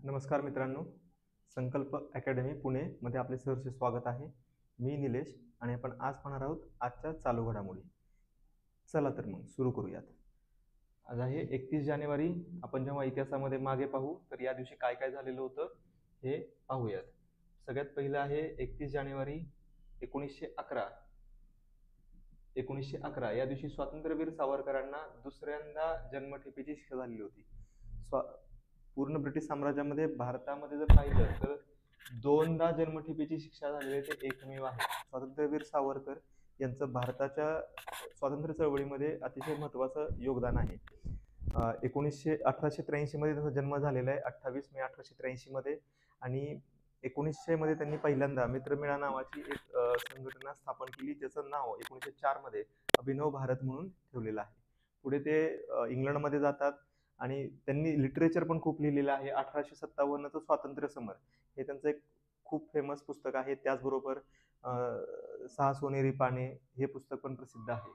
नमस्कार मित्रांनो, संकल्प अकॅडमी पुणे मध्ये आपले सहर्ष स्वागत आहे. मी निलेश आणि आपण आज पाहणार आहोत आजच्या चालू घडामोडी. चला तर मग सुरू करूयात. आज आहे 31 जानेवारी. आपण जेव्हा इतिहासामध्ये मागे पाहू तर या दिवशी काय काय झालेलं होतं हे पाहूयात. सगळ्यात पहिलं आहे 31 जानेवारी 1911. 1911 या दिवशी स्वातंत्र्यवीर सावरकरांना दुसऱ्यांदा जन्मठेपेची शिक्षा झालेली होती. पूर्ण ब्रिटिश साम्राज्यामध्ये भारतामध्ये जर पाहिलं तर दोनदा जन्मठेपेची शिक्षा झालेले ते एकमेव आहे. स्वातंत्र्यवीर सावरकर यांचं भारताच्या स्वातंत्र्य चळवळीमध्ये अतिशय महत्त्वाचं योगदान आहे. 1883 मध्ये त्यांचा जन्म झालेला आहे, 28 मे 1883 मध्ये. आणि 1900 मध्ये त्यांनी पहिल्यांदा मित्रमेळा नावाची एक संघटना स्थापन केली, ज्याचं नाव 1904 मध्ये अभिनव भारत म्हणून ठेवलेलं आहे. पुढे ते इंग्लंडमध्ये जातात आणि त्यांनी लिटरेचर पण खूप लिहिलेलं आहे. 1857चं स्वातंत्र्य समर हे त्यांचं एक खूप फेमस पुस्तक आहे. त्याचबरोबर 6 सोनेरी पाने हे पुस्तक पण प्रसिद्ध आहे.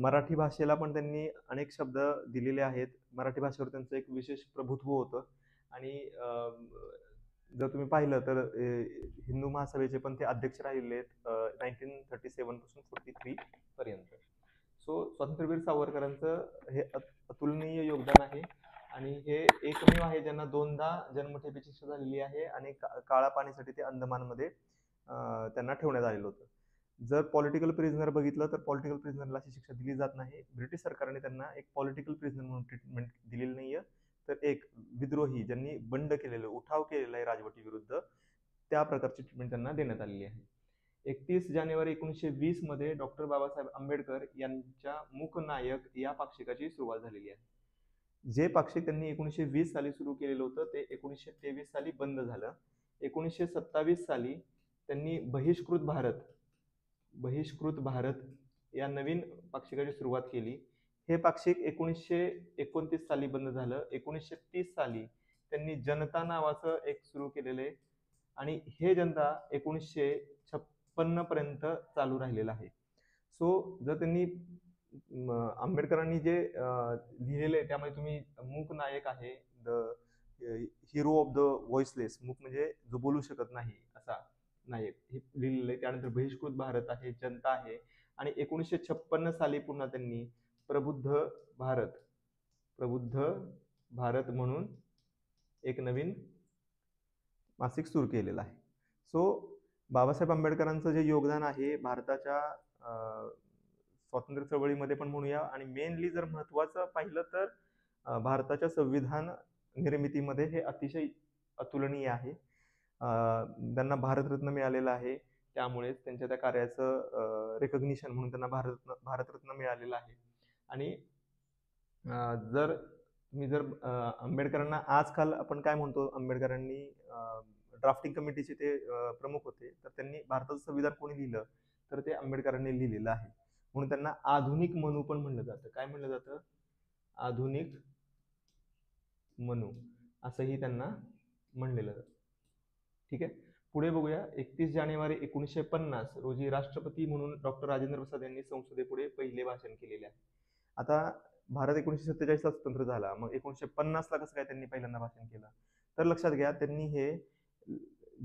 मराठी भाषेला पण त्यांनी अनेक शब्द दिलेले आहेत. मराठी भाषेवर त्यांचं एक विशेष प्रभुत्व होतं. आणि जर तुम्ही पाहिलं तर हिंदू महासभेचे पण ते अध्यक्ष राहिलेले आहेत 1937 पासून 43 पर्यंत. सो स्वातंत्र्यवीर सावरकरांचं हे अतुलनीय योगदान आहे आणि हे एकमेव आहे ज्यांना दोनदा जन्मठेपेची शिक्षा झालेली आहे आणि काळा पाणीसाठी ते अंदमानमध्ये त्यांना ठेवण्यात आलेलं होतं. जर पॉलिटिकल प्रिझनर बघितलं तर पॉलिटिकल प्रिझनरला अशी शिक्षा दिली जात नाही. ब्रिटिश सरकारने त्यांना एक पॉलिटिकल प्रिझनर म्हणून ट्रीटमेंट दिलेली नाहीये, तर एक विद्रोही ज्यांनी बंड केलेलं, उठाव केलेला आहे राजवटी विरुद्ध, त्या प्रकारची ट्रीटमेंट त्यांना देण्यात आलेली आहे. 31 जानेवारी 1920 मध्ये डॉक्टर बाबासाहेब आंबेडकर यांच्या मूकनायक या पाक्षिकाची सुरुवात झालेली आहे. जे पाक्षिक त्यांनी 1920 साली सुरू केलेलं होतं ते 1923 साली बंद झालं. 1927 साली त्यांनी बहिष्कृत भारत या नवीन पाक्षिकाची सुरुवात केली. हे पाक्षिक 1929 साली बंद झालं. 1930 साली त्यांनी जनता नावाचं एक सुरू केलेलं आहे आणि हे जनता 1956 पर्यंत चालू राहिलेलं आहे. सो जर त्यांनी आंबेडकरांनी जे लिहिलेलं आहे त्यामध्ये तुम्ही मूक नायक आहे, the hero of the voiceless, मूक म्हणजे जो बोलू शकत नाही असा नायक, हे लिहिलेलं आहे. त्यानंतर बहिष्कृत भारत आहे, जनता आहे. आणि 1956 साली पुन्हा त्यांनी प्रबुद्ध भारत म्हणून एक नवीन मासिक सुरू केलेलं आहे. सो बाबासाहेब आंबेडकरांचं जे योगदान आहे भारताच्या स्वातंत्र्य चळवळीमध्ये पण म्हणूया, आणि मेनली जर महत्त्वाचं पाहिलं तर भारताच्या संविधान निर्मितीमध्ये हे अतिशय अतुलनीय आहे. त्यांना भारतरत्न मिळालेलं आहे, त्यामुळेच त्यांच्या त्या कार्याचं रेकग्निशन म्हणून त्यांना भारतरत्न मिळालेलं आहे. आणि जर आंबेडकरांना आजकाल आपण काय म्हणतो, आंबेडकरांनी ड्राफ्टिंग कमिटीचे ते प्रमुख होते, तर त्यांनी भारताचं संविधान कोणी लिहिलं तर ते आंबेडकरांनी लिहिलेलं आहे. म्हणून त्यांना आधुनिक मनू पण म्हणलं जातं. काय म्हणलं जातं? आधुनिक मनू असंही त्यांना म्हणलेलं जातं. ठीक आहे, पुढे बघूया. 31 जानेवारी 1950 रोजी राष्ट्रपती म्हणून डॉक्टर राजेंद्र प्रसाद यांनी संसदेपुढे पहिले भाषण केलेले आहे. आता भारत 1947 ला स्वतंत्र झाला, मग 1950 ला कसं काय त्यांनी पहिल्यांदा भाषण केलं? तर लक्षात घ्या, त्यांनी हे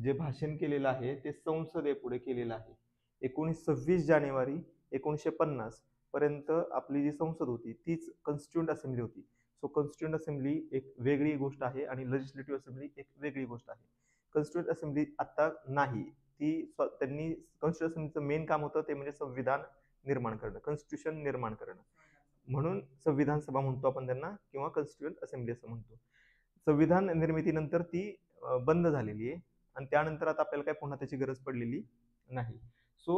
जे भाषण केलेलं आहे ते संसदेपुढे केलेलं आहे. 26 जानेवारी 1950 पर्यंत आपली जी संसद होती तीच कॉन्स्टिट्यूंट असेंब्ली होती. सो कॉन्स्टिट्यूंट असेंब्ली एक वेगळी गोष्ट आहे आणि लेजिस्लेटिव्ह असेंब्ली एक वेगळी गोष्ट आहे. कॉन्स्टिट्यूंट असेंब्ली आता नाही, ती त्यांनी कॉन्स्टिट्यूंट असेंब्लीचं मेन काम होतं ते म्हणजे संविधान निर्माण करणं, कॉन्स्टिट्यूशन निर्माण करणं. म्हणून संविधान सभा म्हणतो आपण त्यांना, किंवा कॉन्स्टिट्यूंट असेंब्ली असं म्हणतो. संविधान निर्मितीनंतर ती बंद झालेली आहे आणि त्यानंतर आता आपल्याला काय पुन्हा त्याची गरज पडलेली नाही. सो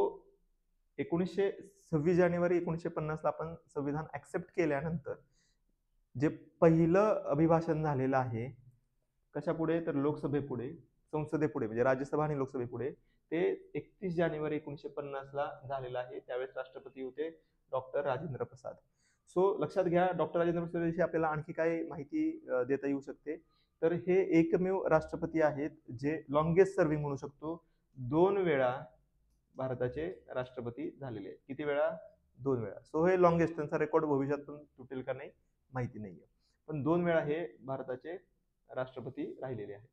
26 जानेवारी 1950 ला आपण संविधान ऍक्सेप्ट केल्यानंतर जे पहिलं अभिभाषण झालेलं आहे कशापुढे, तर लोकसभेपुढे, संसदेपुढे म्हणजे राज्यसभा आणि लोकसभेपुढे, ते 31 जानेवारी 1950 ला झालेलं आहे. त्यावेळेस राष्ट्रपती होते डॉक्टर राजेंद्र प्रसाद. सो लक्षात घ्या, डॉक्टर राजेंद्र प्रसाद विषयी आपल्याला आणखी काय माहिती देता येऊ शकते, तर हे एकमेव राष्ट्रपती आहेत जे लॉंगेस्ट सर्व्हिंग म्हणू शकतो, 2 वेळा भारताचे राष्ट्रपती झालेले आहेत. किती वेळा? 2 वेळा. सो हे लॉंगेस्ट, त्यांचा रेकॉर्ड भविष्यात पण तुटेल का नाही माहिती नाहीये, पण 2 वेळा हे भारताचे राष्ट्रपती राहिलेले आहेत.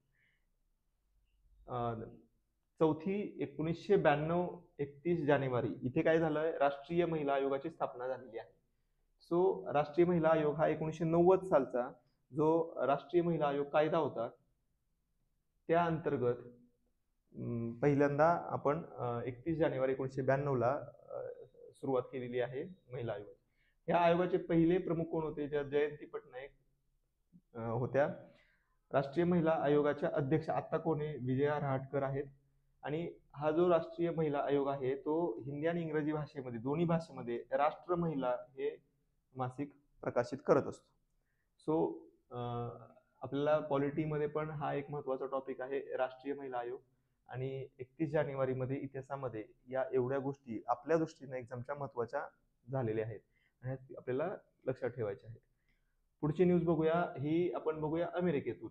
चौथी 1992 31 जानेवारी इथे काय झालंय, राष्ट्रीय महिला आयोगाची स्थापना झालेली आहे. सो राष्ट्रीय महिला आयोग हा 1990 सालचा जो राष्ट्रीय महिला आयोग कायदा होता त्या अंतर्गत पहिल्यांदा आपण 31 जानेवारी 1992 ला सुरुवात केलेली आहे महिला आयोग. या आयोगाचे पहिले प्रमुख कोण होते, ज्या जयंती पटनायक होत्या. राष्ट्रीय महिला आयोगाच्या अध्यक्ष आता कोण आहे, विजया रहाटकर आहेत. आणि हा जो राष्ट्रीय महिला आयोग आहे तो हिंदी आणि इंग्रजी भाषेमध्ये दोन्ही भाषेमध्ये राष्ट्र महिला हे मासिक प्रकाशित करत असतो. सो आपल्याला पॉलिटीमध्ये पण हा एक महत्वाचा टॉपिक आहे राष्ट्रीय महिला आयोग. आणि 31 जानेवारी मध्ये इतिहासामध्ये या एवढ्या गोष्टी आपल्या दृष्टीने एक्झामच्या महत्वाच्या झालेल्या आहेत आणि आपल्याला लक्षात ठेवायच्या आहेत. पुढची न्यूज बघूया, ही आपण बघूया अमेरिकेतून.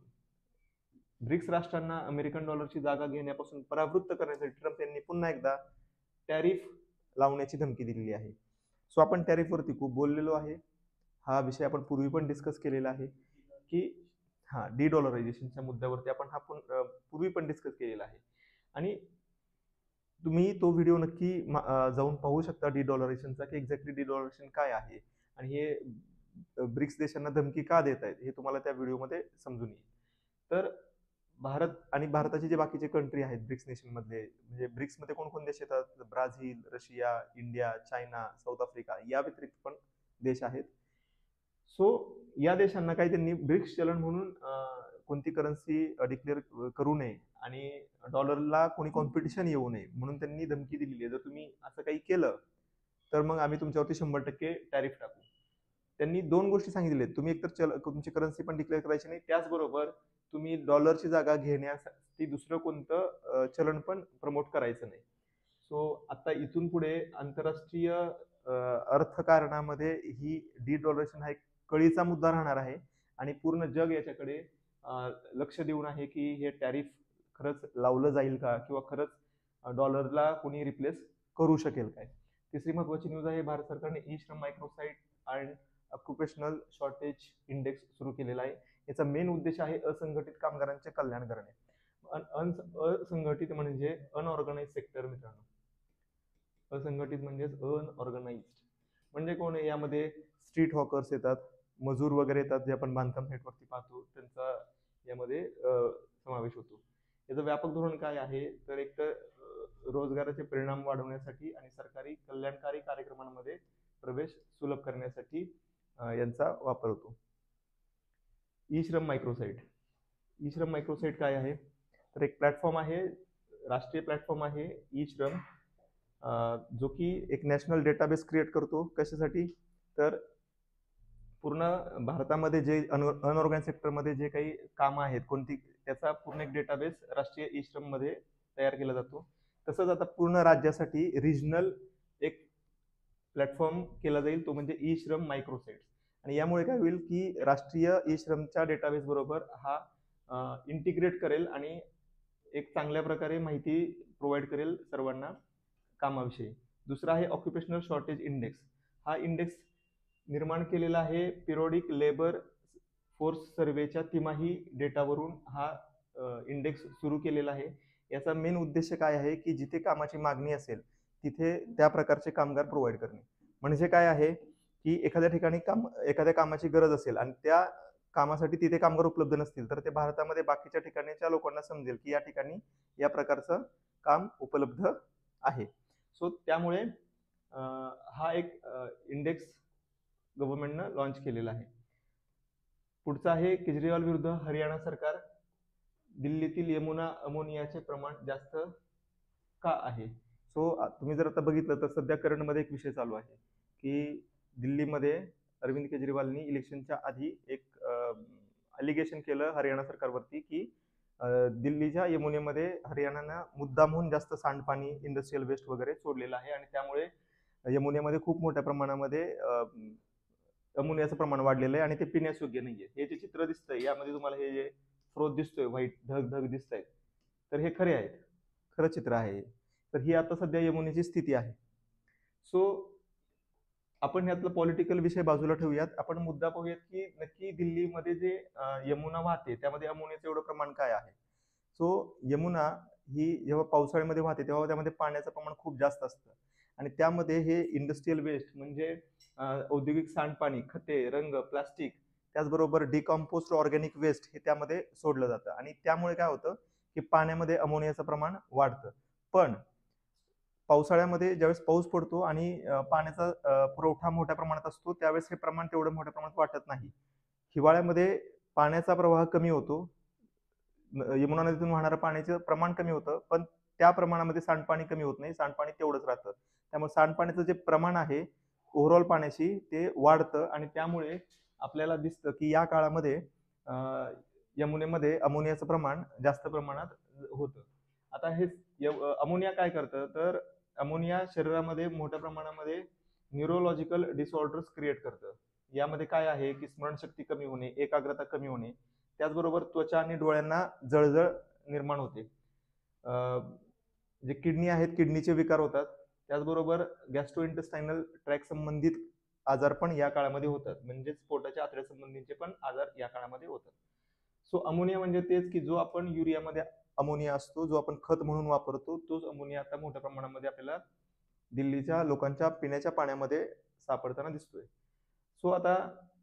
ब्रिक्स राष्ट्रांना अमेरिकन डॉलरची जागा घेण्यापासून परावृत्त करण्यासाठी ट्रम्प यांनी पुन्हा एकदा टॅरिफ लावण्याची धमकी दिलेली आहे. सो आपण टॅरिफवरती खूप बोललेलो आहे. हा विषय आपण पूर्वी पण डिस्कस केलेला आहे की डी डॉलरायझेशनच्या मुद्द्यावरती आपण हा पूर्वी पण डिस्कस केलेला आहे. आणि तुम्ही तो व्हिडिओ नक्की जाऊन पाहू शकता डी डॉलरायझेशनचा, की एक्झॅक्टली डी डॉलरायझेशन काय आहे आणि हे ब्रिक्स देशांना धमकी का देत आहेत हे तुम्हाला त्या व्हिडिओमध्ये समजून येईल. तर भारत आणि भारताचे जे बाकीचे कंट्री आहेत ब्रिक्स नेशन मधले, म्हणजे ब्रिक्स मध्ये कोण कोण देश येतात, Brazil, Russia, India, China, south Africa या व्यतिरिक्त पण देश आहेत. सो या देशांना काही त्यांनी ब्रिक्स चलन म्हणून कोणती करन्सी डिक्लेअर करू नये आणि डॉलरला कोणी कॉम्पिटिशन येऊ नये म्हणून त्यांनी धमकी दिलेली आहे. जर तुम्ही असं काही केलं तर मग आम्ही तुमच्यावरती 100% टॅरिफ टाकू. त्यांनी दोन गोष्टी सांगितल्या, तुम्ही एकतर तुमची करन्सी पण डिक्लेअर करायची नाही, त्याचबरोबर तुम्ही डॉलरची जागा घेण्यासाठी दुसरं कोणतं चलन पण प्रमोट करायचं नाही. सो आता इथून पुढे आंतरराष्ट्रीय अर्थकारणामध्ये ही डी डॉलरेशन हा एक कळीचा मुद्दा राहणार आहे आणि पूर्ण जग याच्याकडे लक्ष देऊन आहे की हे टॅरिफ खरंच लावलं जाईल का किंवा खरंच डॉलरला कोणी रिप्लेस करू शकेल काय. तिसरी महत्वाची न्यूज आहे, भारत सरकारने ई श्रम मायक्रोसाइट अँड ऑक्युपेशनल शॉर्टेज इंडेक्स सुरू केलेला आहे. याचा मेन उद्देश आहे असंघटित कामगारांचे कल्याण करणे. असंघटित म्हणजे अनऑर्गनाइज सेक्टर मित्रांनो. असंघटित म्हणजे अनऑर्गनाइज्ड म्हणजे कोण आहे, यामध्ये स्ट्रीट हॉकर्स येतात, मजूर वगैरे येतात जे आपण बांधकाम साईटवरती पाहतो, त्यांचा यामध्ये समावेश होतो. याचं व्यापक धोरण काय आहे, तर एक तर रोजगाराचे परिणाम वाढवण्यासाठी आणि सरकारी कल्याणकारी कार्यक्रमांमध्ये प्रवेश सुलभ करण्यासाठी यांचा वापर होतो. ई श्रम मायक्रोसाइट. ई श्रम मायक्रोसाइट काय आहे, तर एक प्लॅटफॉर्म आहे, राष्ट्रीय प्लॅटफॉर्म आहे ई श्रम, जो की एक नॅशनल डेटाबेस क्रिएट करतो. कशासाठी, तर पूर्ण भारतामध्ये जे अनऑर्गनाइज सेक्टरमध्ये जे काही कामं आहेत कोणती, त्याचा पूर्ण एक डेटाबेस राष्ट्रीय ई श्रम मध्ये तयार केला जातो. तसंच आता पूर्ण राज्यासाठी रिजनल एक प्लॅटफॉर्म केला जाईल, तो म्हणजे ई श्रम मायक्रोसाइट. आणि यामुळे काय होईल की राष्ट्रीय ई श्रमच्या डेटाबेस बरोबर हा इंटिग्रेट करेल आणि एक चांगल्या प्रकारे माहिती प्रोव्हाइड करेल सर्वांना कामाविषयी. दुसरा आहे ऑक्युपेशनल शॉर्टेज इंडेक्स. हा इंडेक्स निर्माण केलेला आहे पिरियडिक लेबर फोर्स सर्वेच्या तिमाही डेटावरून हा इंडेक्स सुरू केलेला आहे. याचा मेन उद्देश काय आहे की जिथे कामाची मागणी असेल तिथे त्या प्रकारचे कामगार प्रोव्हाइड करणे. म्हणजे काय आहे की एखाद्या ठिकाणी एखाद्या कामाची गरज असेल आणि त्या कामासाठी तिथे कामगार उपलब्ध नसतील तर ते भारतामध्ये बाकीच्या ठिकाणच्या लोकांना समजेल की या ठिकाणी या प्रकारचं काम उपलब्ध आहे. सो त्यामुळे हा एक इंडेक्स गव्हर्नमेंटनं लॉन्च केलेला आहे. पुढचा आहे केजरीवाल विरुद्ध हरियाणा सरकार. दिल्लीतील यमुना अमोनियाचे प्रमाण जास्त का आहे. सो तुम्ही जर आता बघितलं तर सध्या करंटमध्ये एक विषय चालू आहे की दिल्लीमध्ये अरविंद केजरीवालनी इलेक्शनच्या आधी एक अलिगेशन केलं हरियाणा सरकारवरती की दिल्लीच्या यमुनेमध्ये हरियाणानं मुद्दामहून जास्त सांडपाणी, इंडस्ट्रियल वेस्ट वगैरे सोडलेलं आहे आणि त्यामुळे यमुनेमध्ये खूप मोठ्या प्रमाणामध्ये अमोनियाचं प्रमाण वाढलेलं आहे आणि ते पिण्यास योग्य नाहीये. हे जे चित्र दिसतंय यामध्ये तुम्हाला हे जे स्रोत दिसतोय, व्हाईट ढग ढग दिसत आहेत, तर हे खरे आहेत, खरं चित्र आहे. तर ही आता सध्या यमुनेची स्थिती आहे. सो आपण यातला पॉलिटिकल विषय बाजूला ठेवूयात. आपण मुद्दा पाहूयात की नक्की दिल्लीमध्ये जे यमुना वाहते त्यामध्ये अमोनियाचं एवढं प्रमाण काय आहे. सो यमुना ही जेव्हा पावसाळ्यामध्ये वाहते तेव्हा त्यामध्ये पाण्याचं प्रमाण खूप जास्त असतं आणि त्यामध्ये हे इंडस्ट्रियल वेस्ट म्हणजे औद्योगिक सांडपाणी, खते, रंग, प्लास्टिक, त्याचबरोबर डिकम्पोज्ड ऑर्गॅनिक वेस्ट हे त्यामध्ये सोडलं जातं आणि त्यामुळे काय होतं की पाण्यामध्ये अमोनियाचं प्रमाण वाढतं. पण पावसाळ्यामध्ये ज्यावेळेस पाऊस पडतो आणि पाण्याचा पुरवठा मोठ्या प्रमाणात असतो त्यावेळेस हे प्रमाण तेवढं मोठ्या प्रमाणात वाटत नाही. हिवाळ्यामध्ये पाण्याचा प्रवाह कमी होतो, यमुना नदीतून वाहणारं पाण्याचं प्रमाण कमी होतं, पण त्या प्रमाणामध्ये सांडपाणी कमी होत नाही, सांडपाणी तेवढंच राहतं. त्यामुळे सांडपाण्याचं जे प्रमाण आहे ओव्हरऑल पाण्याशी ते वाढतं आणि त्यामुळे आपल्याला दिसतं की या काळामध्ये यमुनेमध्ये अमोनियाचं प्रमाण जास्त प्रमाणात होतं. आता हे अमोनिया काय करतं तर अमोनिया शरीरामध्ये मोठ्या प्रमाणामध्ये न्यूरोलॉजिकल डिसऑर्डर्स क्रिएट करतं. यामध्ये काय आहे की स्मरणशक्ती कमी होणे, एकाग्रता कमी होणे, त्याचबरोबर त्वचा आणि डोळ्यांना जळजळ निर्माण होते. जे किडनी आहेत किडनीचे विकार होतात. त्याचबरोबर गॅस्ट्रोइंटेस्टायनल ट्रॅक संबंधित आजार पण या काळामध्ये होतात, म्हणजेच पोटाच्या आतड्या संबंधीचे पण आजार या काळामध्ये होतात. सो अमोनिया म्हणजे तेच की जो आपण युरियामध्ये अमोनिया असतो, जो आपण खत म्हणून वापरतो, तोच अमोनिया आता मोठ्या प्रमाणामध्ये आपल्याला दिल्लीच्या लोकांच्या पिण्याच्या पाण्यामध्ये सापडताना दिसतोय. सो आता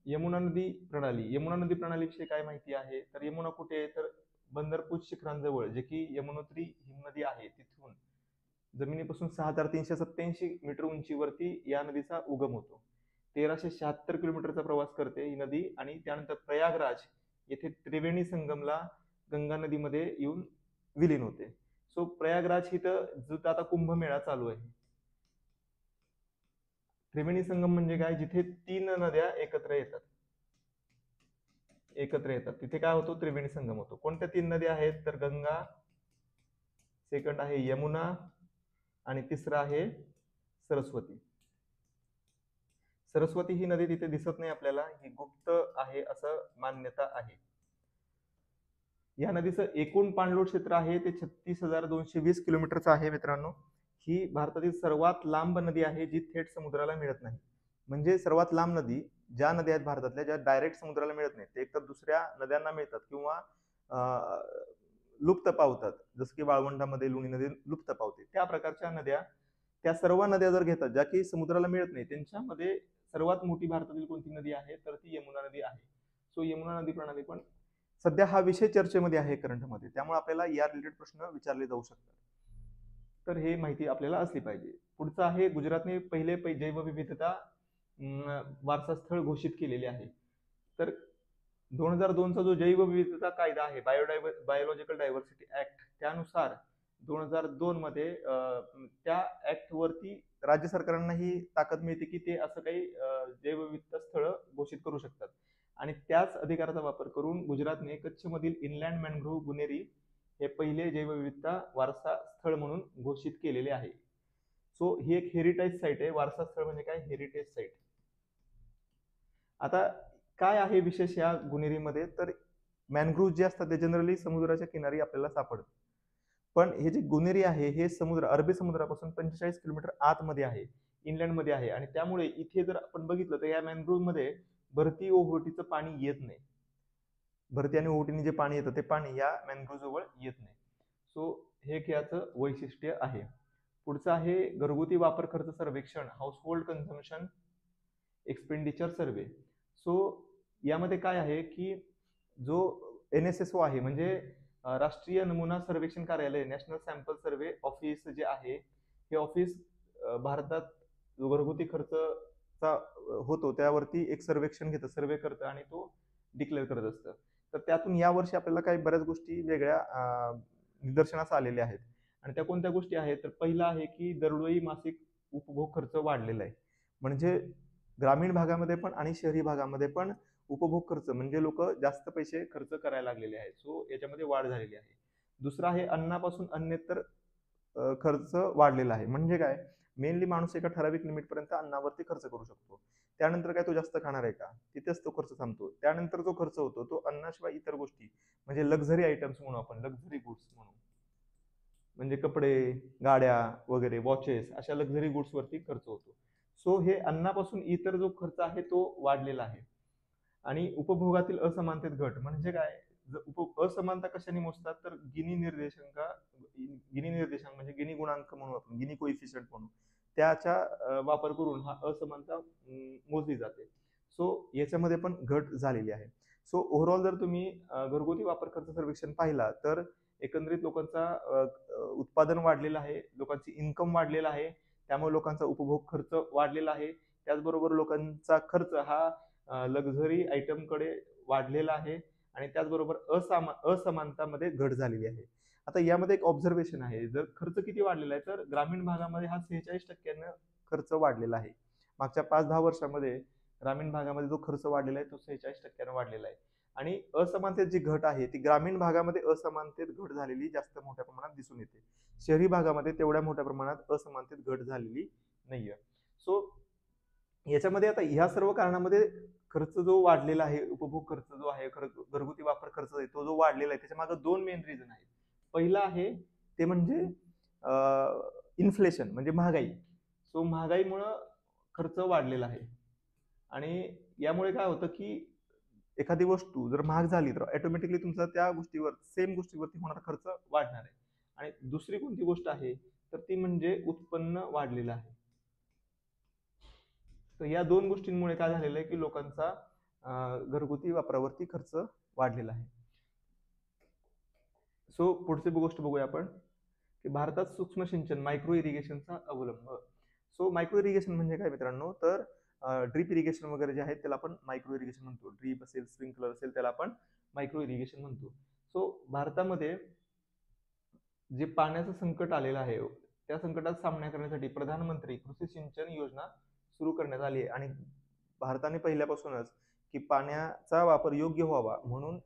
यमुना नदी प्रणालीविषयी काय माहिती आहे तर यमुना कुठे आहे तर बंदरपूर शिखरांजवळ जे की यमुनोत्री हिमनदी आहे तिथून जमिनीपासून 6,387 मीटर उंचीवरती या नदीचा उगम होतो. 1,376 किलोमीटरचा प्रवास करते ही नदी आणि त्यानंतर प्रयागराज येथे त्रिवेणी संगमला गंगा नदीमध्ये येऊन विलीन होते. सो प्रयागराज इथं जो आता कुंभमेळा चालू आहे. त्रिवेणी संगम म्हणजे काय, जिथे 3 नद्या एकत्र येतात तिथे काय होतो, त्रिवेणी संगम होतो. कोणत्या 3 नद्या आहेत तर गंगा, सेकंड आहे यमुना आणि तिसरा आहे सरस्वती. सरस्वती ही नदी तिथे दिसत नाही आपल्याला, ही गुप्त आहे असं मान्यता आहे. या नदीचं एकूण पाणलोट क्षेत्र आहे ते 36,220 किलोमीटरचं आहे मित्रांनो. ही भारतातील सर्वात लांब नदी आहे जी थेट समुद्राला मिळत नाही. म्हणजे सर्वात लांब नदी ज्या नद्या आहेत भारतातल्या ज्या डायरेक्ट समुद्राला मिळत नाही, ते एकतर दुसऱ्या नद्यांना मिळतात किंवा लुप्त पावतात, जसं की वाळवंटामध्ये लुणी नदी लुप्त पावते. त्या प्रकारच्या नद्या, त्या सर्व नद्या जर घेतात ज्या की समुद्राला मिळत नाही, त्यांच्यामध्ये सर्वात मोठी भारतातील कोणती नदी आहे तर ती यमुना नदी आहे. सो यमुना नदी प्रणाली पण सध्या हा विषय चर्चेमध्ये आहे करंटमध्ये, त्यामुळे आपल्याला या रिलेटेड प्रश्न विचारले जाऊ शकतात. तर हे माहिती आपल्याला असली पाहिजे. पुढचं आहे गुजरातने पहिले जैवविविधता वारसा स्थळ घोषित केलेले आहे. तर 2002चा जो जैवविविधता कायदा आहे, बायोलॉजिकल डायव्हर्सिटी ऍक्ट, त्यानुसार 2002 मध्ये त्या ऍक्ट वरती राज्य सरकारांना ही ताकद मिळते की ते असं काही जैवविविधता स्थळ घोषित करू शकतात आणि त्याच अधिकाराचा वापर करून गुजरातने कच्छमधील इनलँड मॅनग्रोव्ह गुनेरी हे पहिले जैवविविधता वारसा स्थळ म्हणून घोषित केलेले आहे. सो ही एक हेरिटेज साईट आहे. वारसा स्थळ म्हणजे काय, हेरिटेज साईट. आता काय आहे विशेष या गुनेरीमध्ये तर मॅनग्रोव्ह जे असतात ते जनरली समुद्राच्या किनारी आपल्याला सापडतात, पण हे जे गुनेरी आहे हे समुद्र अरबी समुद्रापासून 45 किलोमीटर आतमध्ये आहे, इंग्लंड मध्ये आहे आणि त्यामुळे इथे जर आपण बघितलं तर या मॅनग्रोव्ह मध्ये भरती ओहोटीचं पाणी येत नाही. भरती आणि ओहोटीने जे पाणी येतं ते पाणी या मॅनग्रोव्ह जवळ येत नाही. सो हे एक याचं वैशिष्ट्य आहे. पुढचं आहे घरगुती वापर खर्च सर्वेक्षण, हाऊसहोल्ड कन्झम्पशन एक्सपेंडिचर सर्वे. सो यामध्ये काय आहे की जो NSSO आहे म्हणजे राष्ट्रीय नमुना सर्वेक्षण कार्यालय, नॅशनल सॅम्पल सर्वे ऑफिस जे आहे, हे ऑफिस भारतात जो घरगुती खर्चचा होतो त्यावरती एक सर्वेक्षण घेतं, सर्वे करतं आणि तो डिक्लेअर करत असतं. तर त्यातून यावर्षी आपल्याला काही बऱ्याच गोष्टी वेगळ्या निदर्शनास आलेल्या आहेत आणि त्या कोणत्या गोष्टी आहेत तर पहिला आहे की दरडोई मासिक उपभोग खर्च वाढलेला आहे. म्हणजे ग्रामीण भागामध्ये पण आणि शहरी भागामध्ये पण उपभोग खर्च म्हणजे लोक जास्त पैसे खर्च करायला लागलेले आहेत. सो याच्यामध्ये वाढ झालेली आहे. दुसरा आहे अन्नापासून अन्यत्र खर्च वाढलेला आहे. म्हणजे काय, मेनली माणूस एका ठराविक लिमिट पर्यंत अन्नावरती खर्च करू शकतो. त्यानंतर काय तो जास्त खाणार आहे का, तिथेच तो खर्च थांबतो. त्यानंतर जो खर्च होतो तो अन्नाशिवाय इतर गोष्टी म्हणजे लक्झरी आयटम्स म्हणून आपण, लक्झरी गुड्स म्हणून, म्हणजे कपडे, गाड्या वगैरे, वॉचेस, अशा लक्झरी गुड्स वरती खर्च होतो. सो हे अन्नापासून इतर जो खर्च आहे तो वाढलेला आहे. आणि उपभोगातील असमानतेत घट म्हणजे काय, असमानता कशाने मोजतात तर गिनी निर्देशांक म्हणजे गिनी गुणांक म्हणून आपण गिनी कोइफिशियंट म्हणून त्याचा वापर करून हा असमानता मोजली जाते. सो याच्यामध्ये पण घट झालेली आहे. सो ओव्हरऑल जर तुम्ही घरगुती वापर खर्च सर्वेक्षण पाहिला तर एकंदरीत लोकांचा उत्पादन वाढलेलं आहे, लोकांची इन्कम वाढलेला आहे, त्यामुळे लोकांचा उपभोग खर्च वाढलेला आहे. त्याचबरोबर लोकांचा खर्च हा लक्झरी आयटमकडे वाढलेला आहे आणि त्याचबरोबर असमानतामध्ये घट झालेली आहे. आता यामध्ये एक ऑब्झर्वेशन आहे, जर खर्च किती वाढलेला आहे तर ग्रामीण भागामध्ये हा 46% खर्च वाढलेला आहे. मागच्या 5-10 वर्षामध्ये ग्रामीण भागामध्ये जो खर्च वाढलेला आहे तो 46% वाढलेला आहे. आणि असमानतेत जी घट आहे ती ग्रामीण भागामध्ये असमानतेत घट झालेली जास्त मोठ्या प्रमाणात दिसून येते. शहरी भागामध्ये तेवढ्या मोठ्या प्रमाणात असमानतेत घट झालेली नाहीये. सो याच्यामध्ये आता ह्या सर्व कारणामध्ये खर्च जो वाढलेला आहे, उपभोग खर्च जो आहे, घरगुती वापर खर्च आहे तो जो वाढलेला आहे त्याच्या मागे 2 मेन रिझन आहेत. पहिला आहे ते म्हणजे इन्फ्लेशन म्हणजे महागाई. सो महागाईमुळं खर्च वाढलेला आहे आणि यामुळे काय होतं की एखादी वस्तू जर महाग झाली तर ऑटोमॅटिकली तुमचा त्या गोष्टीवर सेम गोष्टीवरती होणारा खर्च वाढणार आहे. आणि दुसरी कोणती गोष्ट आहे तर ती म्हणजे उत्पन्न वाढलेलं आहे. तर या 2 गोष्टींमुळे काय झालेलं आहे की लोकांचा घरगुती वापरावरती खर्च वाढलेला आहे. सो पुढची गोष्ट बघूया आपण की भारतात सूक्ष्म सिंचन मायक्रो इरिगेशनचा अवलंब. सो मायक्रो इरिगेशन म्हणजे काय मित्रांनो, तर ड्रीप इरिगेशन वगैरे जे आहे त्याला आपण मायक्रो इरिगेशन म्हणतो. ड्रीप असेल, स्प्रिंकलर असेल त्याला आपण मायक्रो इरिगेशन म्हणतो. सो भारतामध्ये जे पाण्याचं संकट आलेलं आहे त्या संकटाचा सामना करण्यासाठी प्रधानमंत्री कृषी सिंचन योजना सुरू करण्यात आली आहे. आणि भारताने पहिल्यापासूनच की पाण्याचा वापर योग्य व्हावा म्हणून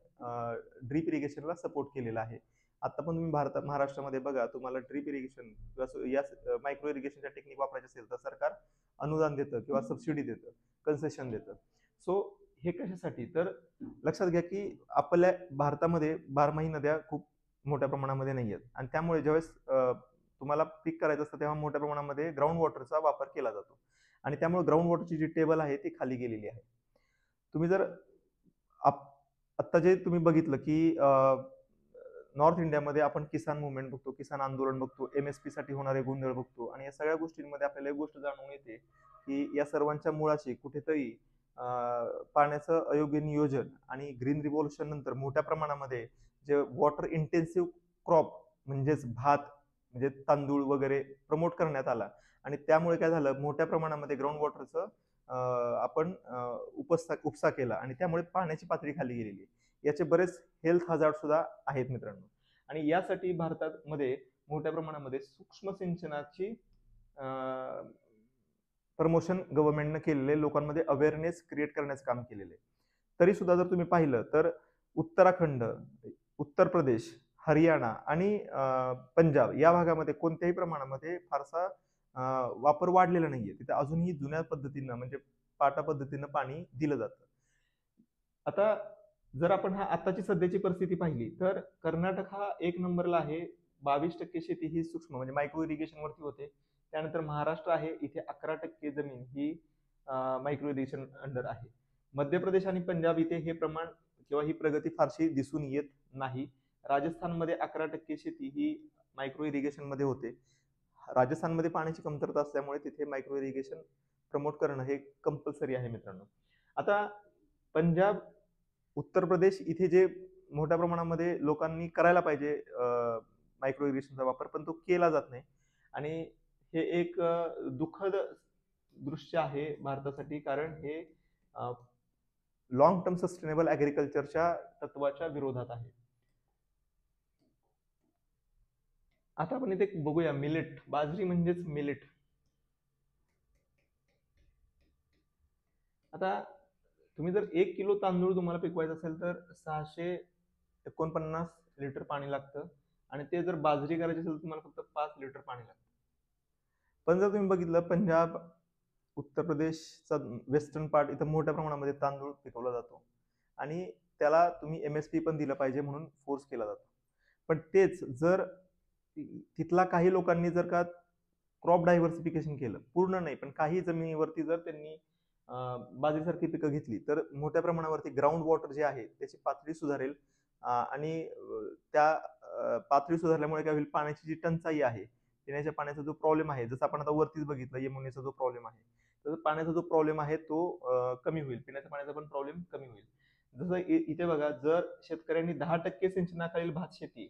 ड्रीप इरिगेशनला सपोर्ट केलेला आहे. आता पण तुम्ही महाराष्ट्रामध्ये बघा, तुम्हाला ड्रीप इरिगेशन किंवा या मायक्रो इरिगेशनच्या टेक्निक वापरायचे असेल तर सरकार अनुदान देतं किंवा सबसिडी देतं, कन्सेशन देतं. सो हे कशासाठी तर लक्षात घ्या की आपल्या भारतामध्ये 12माही नद्या खूप मोठ्या प्रमाणामध्ये नाही आहेत आणि त्यामुळे ज्यावेळेस तुम्हाला पीक करायचं असतं तेव्हा मोठ्या प्रमाणामध्ये ग्राउंड वॉटरचा वापर केला जातो आणि त्यामुळे ग्राउंड वॉटरची जी टेबल आहे ती खाली गेलेली आहे. तुम्ही जर आता जे तुम्ही बघितलं की नॉर्थ इंडियामध्ये आपण किसान मुवमेंट बघतो, किसान आंदोलन बघतो, MSP साठी होणारे गोंधळ बघतो आणि या सगळ्या गोष्टींमध्ये आपल्याला एक गोष्ट जाणून येते की या सर्वांच्या मुळाशी कुठेतरी पाण्याचं अयोग्य नियोजन आणि ग्रीन रिव्होल्यूशन नंतर मोठ्या प्रमाणामध्ये जे वॉटर इंटेन्सिव्ह क्रॉप म्हणजेच भात म्हणजे तांदूळ वगैरे प्रमोट करण्यात आला आणि त्यामुळे काय झालं, मोठ्या प्रमाणामध्ये ग्राउंड वॉटरचं आपण उपसा केला आणि त्यामुळे पाण्याची पातळी खाली गेलेली. याचे बरेच हेल्थ हजार्ड सुद्धा आहेत मित्रांनो. आणि यासाठी भारतामध्ये मोठ्या प्रमाणामध्ये सूक्ष्म सिंचनाची प्रमोशन गव्हर्नमेंटने केलेले, लोकांमध्ये अवेअरनेस क्रिएट करण्याचं काम केलेलं आहे. तरी सुद्धा जर तुम्ही पाहिलं तर उत्तराखंड, उत्तर प्रदेश, हरियाणा आणि पंजाब या भागामध्ये कोणत्याही प्रमाणामध्ये फारसा वापर वाढलेला नाहीये. तिथे अजूनही जुन्या पद्धतीनं म्हणजे पाटा पद्धतीनं पाणी दिलं जातं. आता जर आपण आताची सध्याची परिस्थिती पाहिली तर कर्नाटक हा 1 नंबरला आहे. 22% शेती ही सूक्ष्म म्हणजे मायक्रो इरिगेशन वरती होते. त्यानंतर महाराष्ट्र आहे, इथे 11% जमीन ही मायक्रो इरिगेशन अंडर आहे. मध्य प्रदेश आणि पंजाब इथे हे प्रमाण किंवा ही प्रगती फारशी दिसून येत नाही. राजस्थानमध्ये 11% शेती ही मायक्रो इरिगेशन मध्ये होते. राजस्थानमध्ये पाण्याची कमतरता असल्यामुळे तिथे मायक्रो इरिगेशन प्रमोट करणं हे कंपल्सरी आहे मित्रांनो. आता पंजाब, उत्तर प्रदेश इथे जे मोठ्या प्रमाणामध्ये लोकांनी करायला पाहिजे मायक्रो इरिगेशनचा वापर, पण तो केला जात नाही आणि हे एक दुःखद दृश्य आहे भारतासाठी, कारण हे लॉंग टर्म सस्टेनेबल ऍग्रिकल्चरच्या तत्वाच्या विरोधात आहे. आता आपण इथे बघूया मिलेट, बाजरी म्हणजेच मिलेट. आता तुम्ही जर 1 किलो तांदूळ तुम्हाला पिकवायचा असेल तर 649 लिटर पाणी लागतं आणि ते जर बाजरी करायची असेल तर तुम्हाला फक्त 5 लिटर पाणी लागतं. पण जर तुम्ही बघितलं पंजाब, उत्तर प्रदेशचा वेस्टर्न पार्ट इथं मोठ्या प्रमाणामध्ये तांदूळ पिकवला जातो आणि त्याला तुम्ही MSP पण दिलं पाहिजे म्हणून फोर्स केला जातो. पण तेच जर तिथला काही लोकांनी जर का क्रॉप डायव्हर्सिफिकेशन केलं, पूर्ण नाही पण काही जमिनीवरती जर त्यांनी बाजरीसारखी पिकं घेतली तर मोठ्या प्रमाणावरती ग्राउंड वॉटर जे आहे त्याची पातळी सुधारेल आणि त्या पातळी सुधारल्यामुळे काय होईल, पाण्याची जी टंचाई आहे, पिण्याच्या पाण्याचा जो प्रॉब्लेम आहे, जसं आपण आता वरतीच बघितलं यमुनेचा जो प्रॉब्लेम आहे, तर पाण्याचा जो प्रॉब्लेम आहे तो कमी होईल, पिण्याच्या पाण्याचा पण प्रॉब्लेम कमी होईल. जसं इथे बघा, जर शेतकऱ्यांनी 10% सिंचनाखालील भात शेती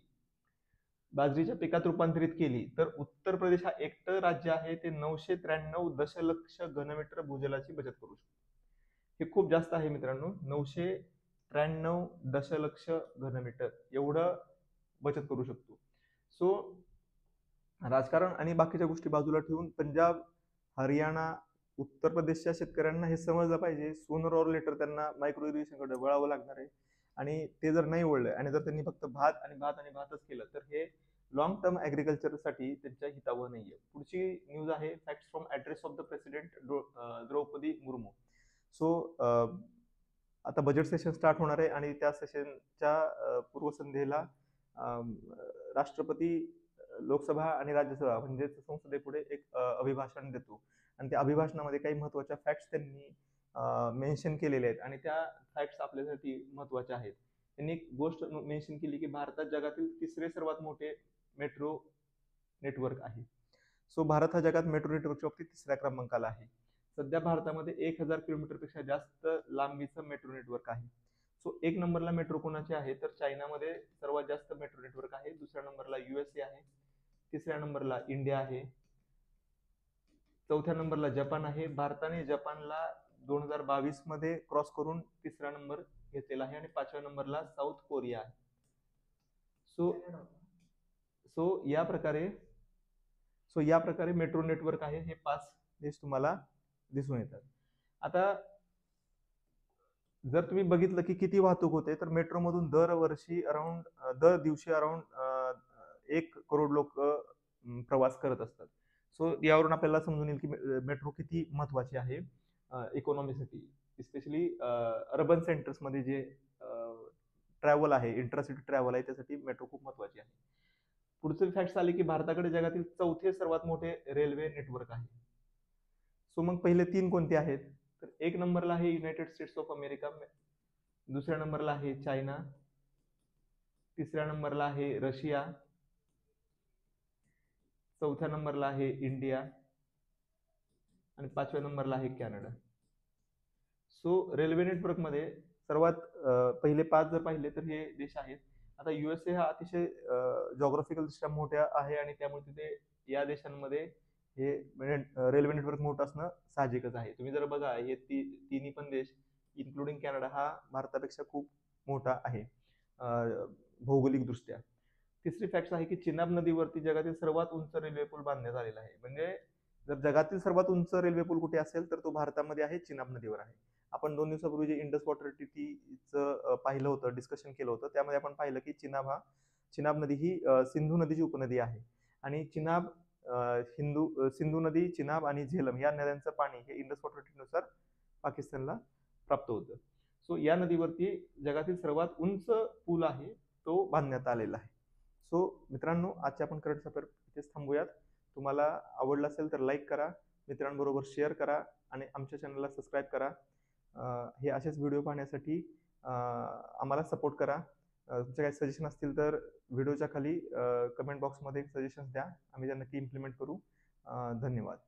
बाजरीच्या पिकात रूपांतरित केली तर उत्तर प्रदेश हा एकटं राज्य आहे ते 993 दशलक्ष घनमीटर भूजलाची बचत करू शकतो. हे खूप जास्त आहे मित्रांनो, 993 दशलक्ष घनमीटर एवढं बचत करू शकतो. सो राजकारण आणि बाकीच्या गोष्टी बाजूला ठेवून पंजाब, हरियाणा, उत्तर प्रदेशच्या शेतकऱ्यांना हे समजलं पाहिजे, सोनर ऑर लेटर त्यांना मायक्रो इरिगेशनकडे वळावं लागणार आहे. आणि ते जर नाही वळलं आणि जर त्यांनी फक्त भात आणि भातच केलं तर हे लॉंग टर्म ऍग्रिकल्चरसाठी त्यांच्या हितावह नाहीये. पुढची न्यूज आहे facts from address of the president Draupadi Murmu. So आता बजेट सेशन स्टार्ट होणार आहे आणि त्या सेशनच्या पूर्वसंध्येला राष्ट्रपती लोकसभा आणि राज्यसभा म्हणजे संसदेपुढे एक अभिभाषण देतो आणि त्या अभिभाषणामध्ये काही महत्वाच्या फॅक्ट्स त्यांनी मेन्शन केलेले आहेत आणि त्या फॅक्ट्स आपल्यासाठी महत्वाच्या आहेत. त्यांनी एक गोष्ट मेन्शन केली की भारतात जगातील तिसरे सर्वात मोठे मेट्रो नेटवर्क आहे. सो भारत हा जगात मेट्रो नेटवर्कच्या बाबतीत तिसऱ्या क्रमांकाला आहे. सध्या भारतामध्ये 1000 किलोमीटर पेक्षा जास्त लांबीचं मेट्रो नेटवर्क आहे. सो एक नंबरला मेट्रो कोणाचे आहे तर चायनामध्ये सर्वात जास्त मेट्रो नेटवर्क आहे, दुसऱ्या नंबरला USA आहे, तिसऱ्या नंबरला इंडिया आहे, चौथ्या नंबरला जपान आहे. भारताने जपानला 2022 मध्ये क्रॉस करून तिसरा नंबर घेतलेला आहे आणि 5व्या नंबरला साऊथ कोरिया आहे. सो सो या प्रकारे मेट्रो नेटवर्क आहे. हे 5 देश तुम्हाला दिसून येतात. आता जर तुम्ही बघितलं की किती वाहतूक होते तर मेट्रोमधून दर दिवशी अराउंड 1 करोड लोक प्रवास करत असतात. सो यावरून आपल्याला समजून येईल की मेट्रो किती महत्वाची आहे इकॉनॉमीसाठी, स्पेशली अर्बन सेंटर्स मध्ये जे ट्रॅव्हल आहे, इंटरसिटी ट्रॅव्हल आहे, त्यासाठी मेट्रो खूप महत्वाची आहे. पुढचे फॅक्ट्स आले की भारताकडे जगातील चौथे सर्वात मोठे रेल्वे नेटवर्क आहे. सो मग पहिले 3 कोणते आहेत तर एक नंबरला आहे युनायटेड स्टेट्स ऑफ अमेरिका, दुसऱ्या नंबरला आहे चायना, तिसऱ्या नंबरला आहे रशिया, चौथ्या नंबरला आहे इंडिया आणि 5व्या नंबरला आहे कॅनडा. सो रेल्वे नेटवर्क मध्ये सर्वात पहिले 5 जर पाहिले तर हे देश आहेत. आता USA हा अतिशय जॉग्राफिकल दृष्ट्या मोठा आहे आणि त्यामुळे तिथे या देशांमध्ये हे रेल्वे नेटवर्क मोठं असणं साहजिकच आहे. तुम्ही जर बघा हे तिन्ही पण देश इन्क्लुडिंग कॅनडा हा भारतापेक्षा खूप मोठा आहे भौगोलिक दृष्ट्या. तिसरी फॅक्ट आहे की चिनाब नदीवरती जगातील सर्वात उंच रेल्वे पूल बांधण्यात आलेला आहे. म्हणजे जर जगातील सर्वात उंच रेल्वे पूल कुठे असेल तर तो भारतामध्ये आहे, चिनाब नदीवर आहे. आपण 2 दिवसापूर्वी जे इंडस वॉटर ट्रिटीचं पाहिलं होतं, डिस्कशन केलं होतं, त्यामध्ये आपण पाहिलं की चिनाब नदी ही सिंधू नदीची उपनदी आहे आणि सिंधू नदी, चिनाब आणि झेलम या नद्यांचं पाणी हे इंडस वॉटर ट्रीटीनुसार पाकिस्तानला प्राप्त होतं. सो या नदीवरती जगातील सर्वात उंच पूल आहे तो बांधण्यात आलेला आहे. सो मित्रांनो, आजचे आपण करंट अफेअर इथेच थांबूयात. तुम्हाला आवडलं असेल तर लाईक करा, मित्रांबरोबर शेअर करा आणि आमच्या चॅनलला सबस्क्राईब करा. हे असेच व्हिडिओ पाहण्यासाठी आम्हाला सपोर्ट करा. तुमचे काही सजेशन असतील तर व्हिडिओच्या खाली कमेंट बॉक्समध्ये सजेशन्स द्या, आम्ही त्या नक्की इम्प्लिमेंट करू. धन्यवाद.